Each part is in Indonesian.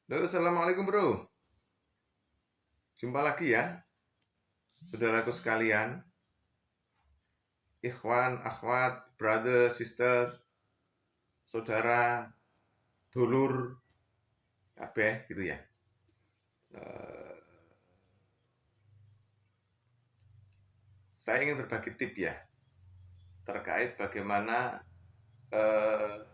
Halo, assalamualaikum bro. Jumpa lagi ya, saudaraku sekalian, ikhwan, akhwat, brother, sister, saudara, dulur, kabeh gitu ya. Eh, saya ingin berbagi tip ya terkait bagaimana eh,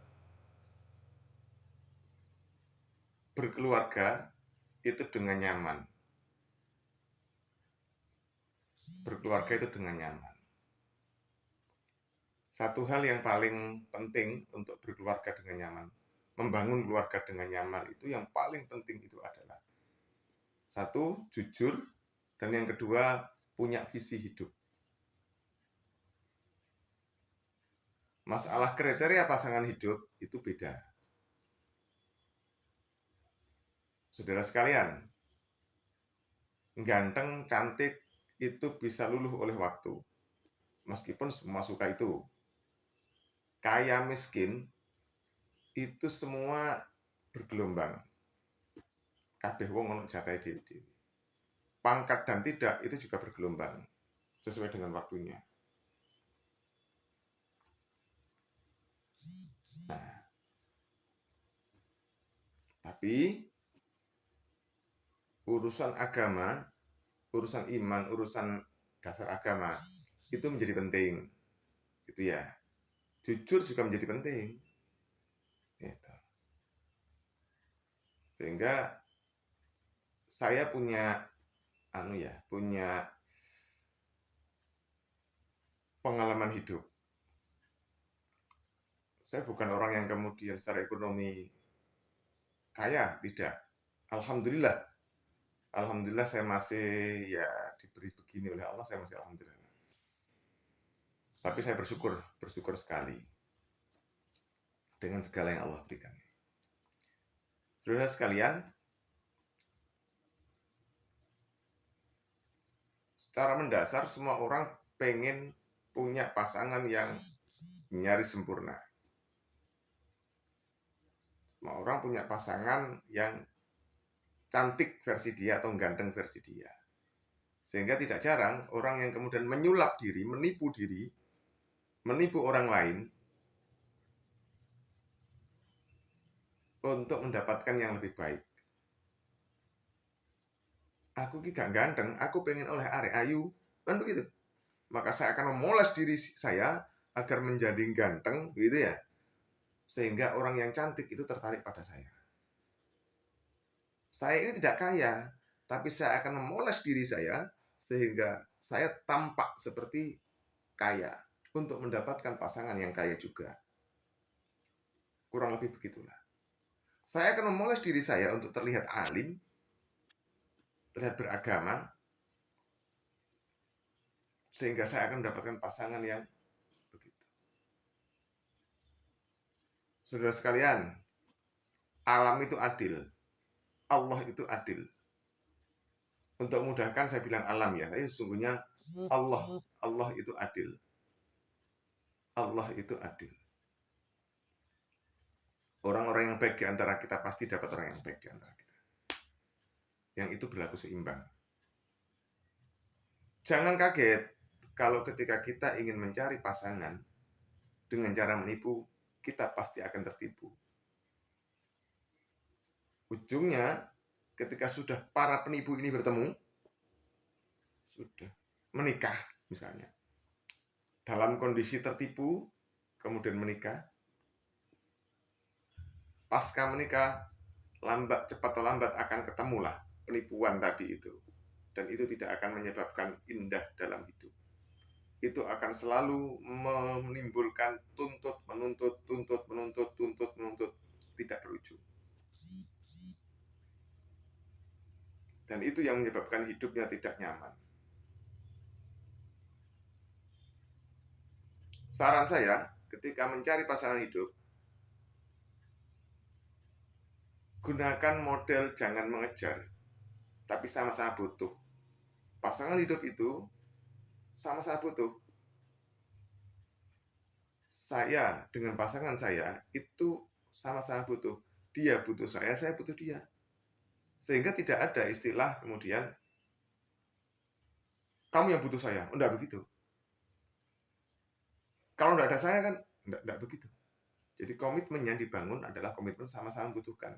berkeluarga itu dengan nyaman. Berkeluarga itu dengan nyaman. Satu hal yang paling penting untuk berkeluarga dengan nyaman, membangun keluarga dengan nyaman itu yang paling penting itu adalah satu, jujur, dan yang kedua, punya visi hidup. Masalah kriteria pasangan hidup itu beda. Saudara sekalian, ganteng, cantik itu bisa luluh oleh waktu. Meskipun semua suka itu. Kaya, miskin, itu semua bergelombang. Kabeh wong ono jatahe dhewe-dhewe. Pangkat dan tidak itu juga bergelombang sesuai dengan waktunya. Nah, tapi urusan agama, urusan iman, urusan dasar agama itu menjadi penting. Gitu ya. Jujur juga menjadi penting. Gitu. Sehingga saya punya pengalaman hidup. Saya bukan orang yang kemudian secara ekonomi kaya, tidak. Alhamdulillah. Alhamdulillah saya masih ya diberi begini oleh Allah, saya masih alhamdulillah. Tapi saya bersyukur sekali dengan segala yang Allah berikan. Saudara sekalian, secara mendasar semua orang pengen punya pasangan yang nyaris sempurna. Semua orang punya pasangan yang cantik versi dia atau ganteng versi dia. Sehingga tidak jarang orang yang kemudian menyulap diri, menipu orang lain untuk mendapatkan yang lebih baik. Aku ki gak ganteng, aku pengen oleh arek ayu, kan begitu. Maka saya akan memoles diri saya agar menjadi ganteng, gitu ya. Sehingga orang yang cantik itu tertarik pada saya. Saya ini tidak kaya, tapi saya akan memoles diri saya sehingga saya tampak seperti kaya untuk mendapatkan pasangan yang kaya juga. Kurang lebih begitulah. Saya akan memoles diri saya untuk terlihat alim, terlihat beragama, sehingga saya akan mendapatkan pasangan yang begitu. Saudara sekalian, alam itu adil. Allah itu adil. Untuk memudahkan saya bilang alam ya, tapi sesungguhnya Allah itu adil. Allah itu adil. Orang-orang yang baik di antara kita pasti dapat orang yang baik di antara kita. Yang itu berlaku seimbang. Jangan kaget kalau ketika kita ingin mencari pasangan dengan cara menipu, kita pasti akan tertipu. Ujungnya, ketika sudah para penipu ini bertemu, sudah menikah misalnya. Dalam kondisi tertipu, kemudian menikah. Pasca menikah, cepat atau lambat akan ketemulah penipuan tadi itu. Dan itu tidak akan menyebabkan indah dalam hidup. Itu akan selalu menimbulkan tuntut, tidak berujung. Dan itu yang menyebabkan hidupnya tidak nyaman. Saran saya, ketika mencari pasangan hidup, gunakan model jangan mengejar, tapi sama-sama butuh. Pasangan hidup itu sama-sama butuh. Saya dengan pasangan saya itu sama-sama butuh. Dia butuh saya butuh dia. Sehingga tidak ada istilah kemudian, kamu yang butuh saya. Enggak begitu. Kalau enggak ada saya kan, enggak begitu. Jadi komitmen yang dibangun adalah komitmen sama-sama membutuhkan.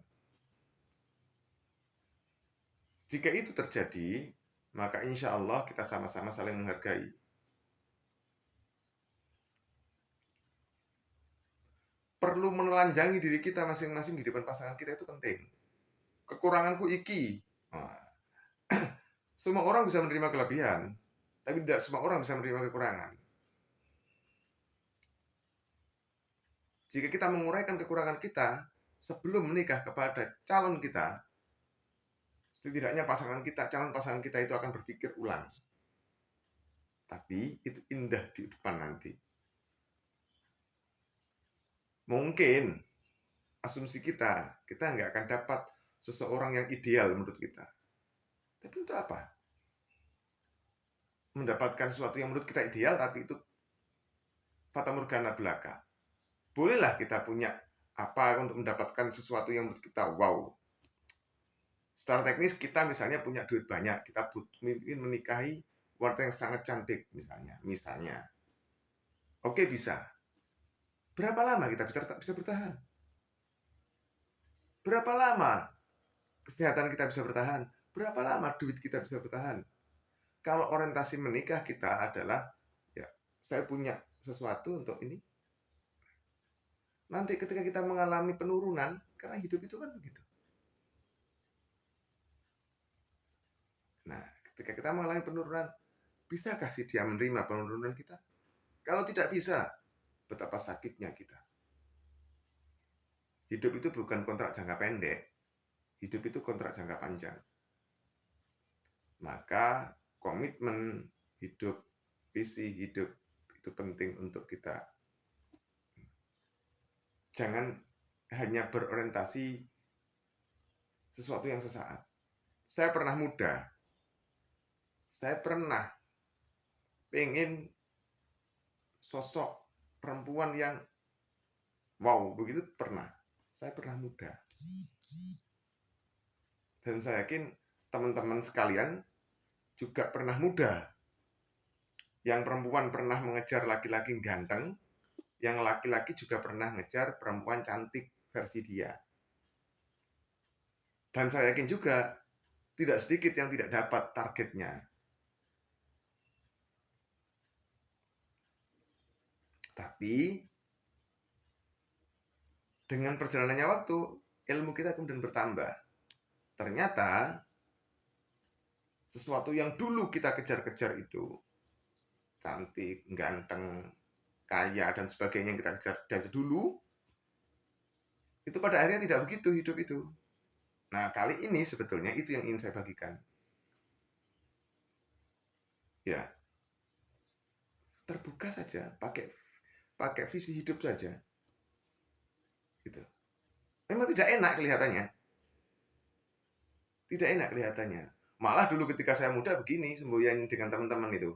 Jika itu terjadi, maka insya Allah kita sama-sama saling menghargai. Perlu menelanjangi diri kita masing-masing di depan pasangan kita itu penting. Kekuranganku iki. Nah, semua orang bisa menerima kelebihan, tapi tidak semua orang bisa menerima kekurangan. Jika kita menguraikan kekurangan kita sebelum menikah kepada calon kita, setidaknya calon pasangan kita itu akan berpikir ulang. Tapi itu indah di depan nanti. Mungkin asumsi kita nggak akan dapat seseorang yang ideal menurut kita. Tapi untuk apa? Mendapatkan sesuatu yang menurut kita ideal, tapi itu fata morgana belaka. Bolehlah kita punya apa untuk mendapatkan sesuatu yang menurut kita wow. Secara teknis kita misalnya punya duit banyak, kita ingin menikahi wanita yang sangat cantik misalnya. Oke, bisa. Berapa lama kita bisa bertahan? Berapa lama kesehatan kita bisa bertahan? Berapa lama duit kita bisa bertahan? Kalau orientasi menikah kita adalah, ya, saya punya sesuatu untuk ini. Nanti ketika kita mengalami penurunan, karena hidup itu kan begitu. Nah, ketika kita mengalami penurunan, bisakah sih dia menerima penurunan kita? Kalau tidak bisa, betapa sakitnya kita. Hidup itu bukan kontrak jangka pendek. Hidup itu kontrak jangka panjang. Maka komitmen hidup, visi hidup itu penting untuk kita. Jangan hanya berorientasi sesuatu yang sesaat. Saya pernah muda. Saya pernah pengen sosok perempuan yang wow, begitu pernah. Saya pernah muda. Dan saya yakin teman-teman sekalian juga pernah muda. Yang perempuan pernah mengejar laki-laki ganteng, yang laki-laki juga pernah mengejar perempuan cantik versi dia. Dan saya yakin juga tidak sedikit yang tidak dapat targetnya. Tapi dengan perjalanannya waktu, ilmu kita kemudian bertambah. Ternyata sesuatu yang dulu kita kejar-kejar itu, cantik, ganteng, kaya, dan sebagainya yang kita kejar dari dulu, itu pada akhirnya tidak begitu hidup itu. Nah, kali ini sebetulnya itu yang ingin saya bagikan. Ya, terbuka saja, pakai visi hidup saja. Gitu. Memang tidak enak kelihatannya. Tidak enak kelihatannya. Malah dulu ketika saya muda begini, semboyan dengan teman-teman itu.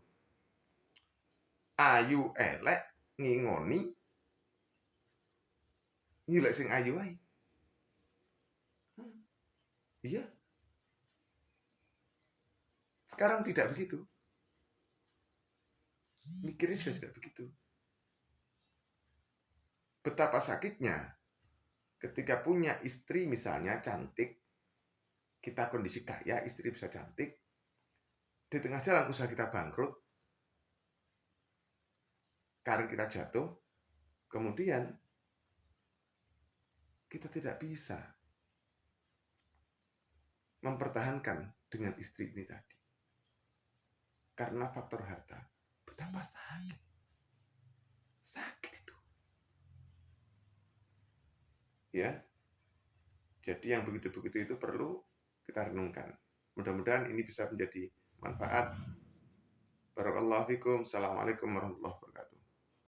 Ayu elek, ngingoni, nyilek sing ayu ae. Iya. Sekarang tidak begitu. Mikirnya sudah tidak begitu. Betapa sakitnya ketika punya istri misalnya cantik, kita kondisi kaya, istri bisa cantik, di tengah jalan usaha kita bangkrut, karir kita jatuh, kemudian kita tidak bisa mempertahankan dengan istri ini tadi. Karena faktor harta. Betapa sakit. Sakit itu. Ya. Jadi yang begitu-begitu itu perlu kita renungkan. Mudah-mudahan ini bisa menjadi manfaat. Barakallahu fikum. Assalamualaikum warahmatullahi wabarakatuh.